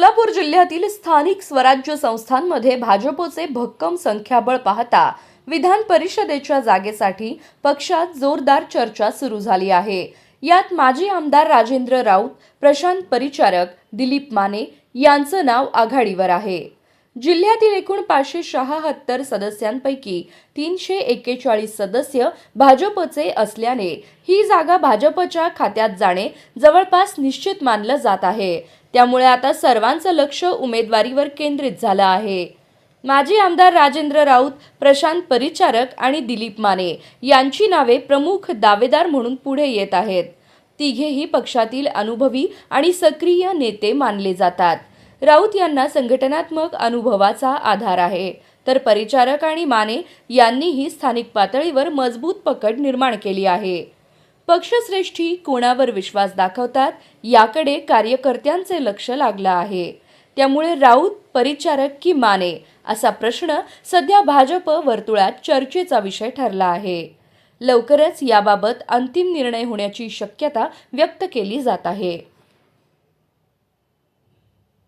सोलापूर जिल्ह्यातील स्थानिक स्वराज्य संस्थांमध्ये भाजपचे भक्कम संख्याबळ पाहता विधान परिषदेच्या जागेसाठी पक्षात जोरदार चर्चा सुरू झाली आहे। यात माजी आमदार राजेंद्र राऊत, प्रशांत परिचारक, दिलीप माने यांचं नाव आघाडीवर आहे। जिल्ह्यातील एकूण 576 सदस्यांपैकी 341 सदस्य भाजपचे असल्याने ही जागा भाजपच्या खात्यात जाणे जवळपास निश्चित मानलं जात आहे। त्यामुळे आता सर्वांचं लक्ष उमेदवारीवर केंद्रित झालं आहे। माजी आमदार राजेंद्र राऊत, प्रशांत परिचारक आणि दिलीप माने यांची नावे प्रमुख दावेदार म्हणून पुढे येत आहेत। तिघेही पक्षातील अनुभवी आणि सक्रिय नेते मानले जातात। राऊत यांना संघटनात्मक अनुभवाचा आधार आहे, तर परिचारक आणि माने यांनीही स्थानिक पातळीवर मजबूत पकड निर्माण केली आहे। पक्षश्रेष्ठी कोणावर विश्वास दाखवतात याकडे कार्यकर्त्यांचे लक्ष लागलं आहे। त्यामुळे राऊत, परिचारक की माने असा प्रश्न सध्या भाजप वर्तुळात चर्चेचा विषय ठरला आहे। लवकरच याबाबत अंतिम निर्णय होण्याची शक्यता व्यक्त केली जात आहे।